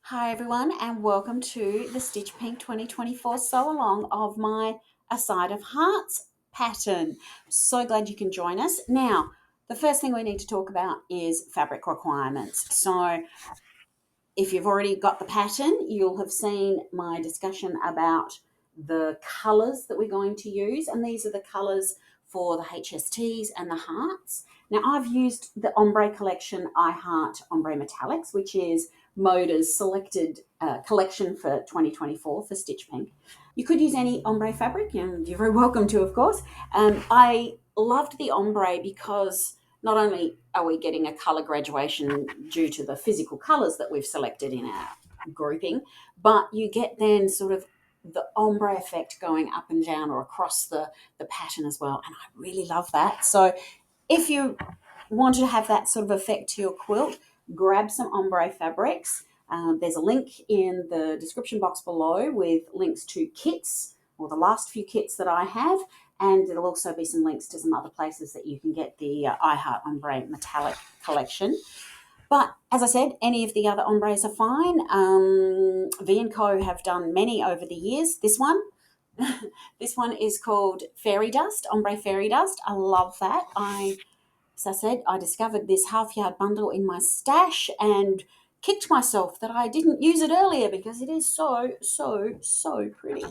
Hi everyone and welcome to the Stitch Pink 2024 sew along of my A Side of Hearts pattern. So glad you can join us. Now, the first thing we need to talk about is fabric requirements. So if you've already got the pattern, you'll have seen my discussion about the colours that we're going to use, and these are the colours for the HSTs and the hearts. Now, I've used the Ombre Collection I Heart Ombre Metallics, which is Moda's selected collection for 2024 for Stitch Pink. You could use any ombre fabric, and you're very welcome to, of course. I loved the ombre because not only are we getting a colour graduation due to the physical colours that we've selected in our grouping, but you get then sort of the ombre effect going up and down or across the pattern as well. And I really love that. So if you want to have that sort of effect to your quilt, grab some ombre fabrics. There's a link in the description box below with links to kits, or the last few kits that I have, and there'll also be some links to some other places that you can get the I Heart Ombre Metallic collection. But as I said, any of the other ombres are fine. V&Co have done many over the years. This one, this one is called Fairy Dust, Ombre Fairy Dust. I love that. As I said, I discovered this half yard bundle in my stash and kicked myself that I didn't use it earlier because it is so pretty.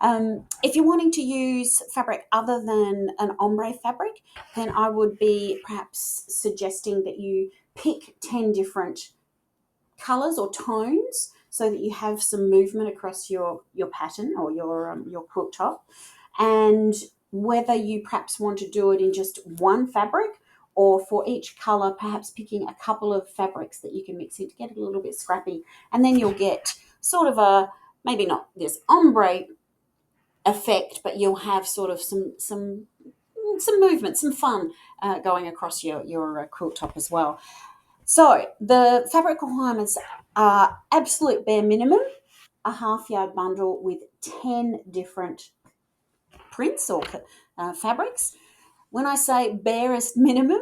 If you're wanting to use fabric other than an ombre fabric, then I would be perhaps suggesting that you pick 10 different colours or tones so that you have some movement across your pattern or your quilt top. And whether you perhaps want to do it in just one fabric, or for each colour perhaps picking a couple of fabrics that you can mix in to get it a little bit scrappy, and then you'll get sort of a, maybe not this ombre effect, but you'll have sort of some movement, some fun going across your quilt top as well. So the fabric requirements are absolute bare minimum, a half yard bundle with 10 different prints or fabrics. When I say barest minimum,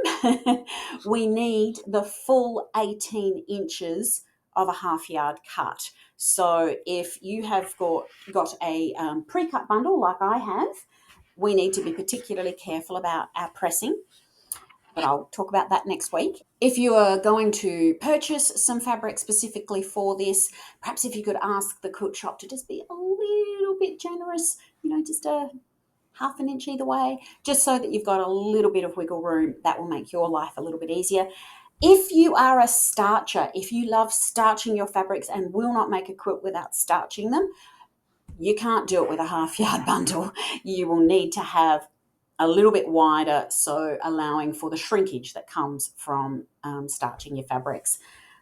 we need the full 18 inches of a half yard cut. So if you have got a pre-cut bundle like I have, we need to be particularly careful about our pressing, but I'll talk about that next week. If you are going to purchase some fabric specifically for this, perhaps if you could ask the quilt shop to just be a little bit generous, just a half an inch either way, just so that you've got a little bit of wiggle room. That will make your life a little bit easier. If you are a starcher, if you love starching your fabrics and will not make a quilt without starching them, you can't do it with a half yard bundle. You will need to have a little bit wider, so allowing for the shrinkage that comes from starching your fabrics.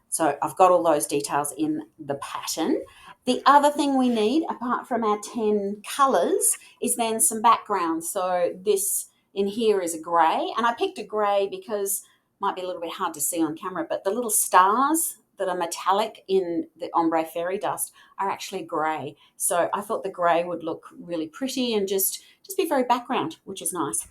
So I've got all those details in the pattern. The other thing we need, apart from our 10 colours, is then some background. So this in here is a grey, and I picked a grey because it might be a little bit hard to see on camera, but the little stars that are metallic in the Ombre Fairy Dust are actually grey. So I thought the grey would look really pretty and just be very background, which is nice.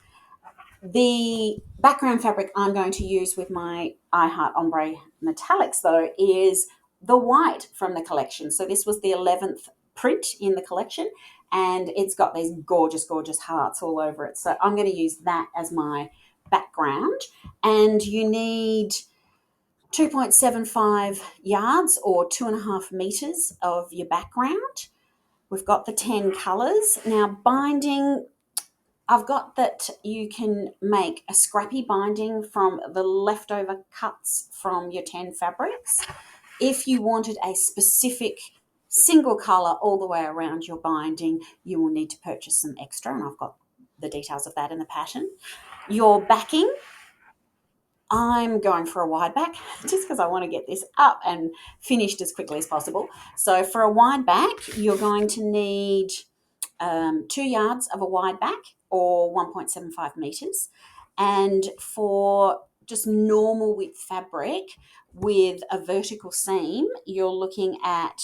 The background fabric I'm going to use with my I Heart Ombre Metallics, though, is the white from the collection. So this was the 11th print in the collection, and it's got these gorgeous hearts all over it. So I'm going to use that as my background. And you need 2.75 yards or 2.5 meters of your background. We've got the 10 colours. Now, binding, I've got that you can make a scrappy binding from the leftover cuts from your 10 fabrics. If you wanted a specific single colour all the way around your binding, you will need to purchase some extra, and I've got the details of that in the pattern. Your backing, I'm going for a wide back just because I want to get this up and finished as quickly as possible. So for a wide back, you're going to need 2 yards of a wide back or 1.75 meters. And for just normal width fabric with a vertical seam, you're looking at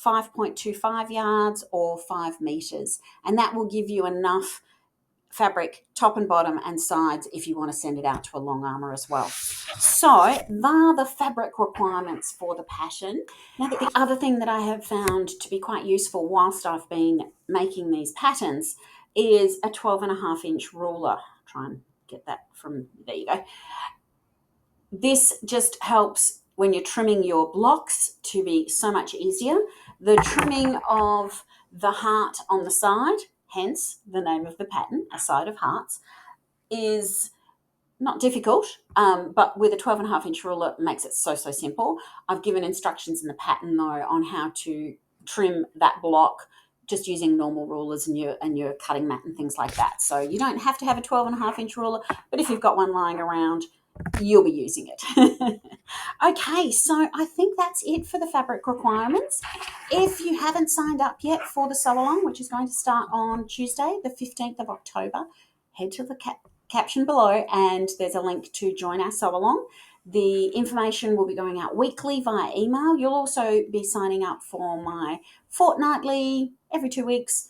5.25 yards or 5 meters. And that will give you enough fabric top and bottom and sides if you want to send it out to a long armour as well. So there are the fabric requirements for the pattern. Now, the other thing that I have found to be quite useful whilst I've been making these patterns is a 12.5-inch ruler. Try and get that from, there you go. This just helps when you're trimming your blocks to be so much easier. The trimming of the heart on the side, hence the name of the pattern, A Side of Hearts, is not difficult, but with a 12.5-inch ruler, it makes it so simple. I've given instructions in the pattern, though, on how to trim that block just using normal rulers and your cutting mat and things like that. So you don't have to have a 12.5-inch ruler, but if you've got one lying around, you'll be using it. Okay, so I think that's it for the fabric requirements. If you haven't signed up yet for the Sewalong, which is going to start on Tuesday, the 15th of October, head to the caption below and there's a link to join our Sewalong. The information will be going out weekly via email. You'll also be signing up for my fortnightly, every 2 weeks,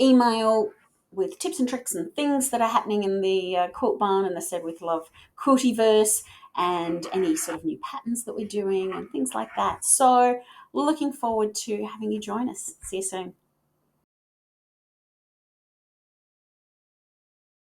email with tips and tricks and things that are happening in the quilt barn and the Said With Love quiltiverse, and any sort of new patterns that we're doing and things like that. So looking forward to having you join us. See you soon.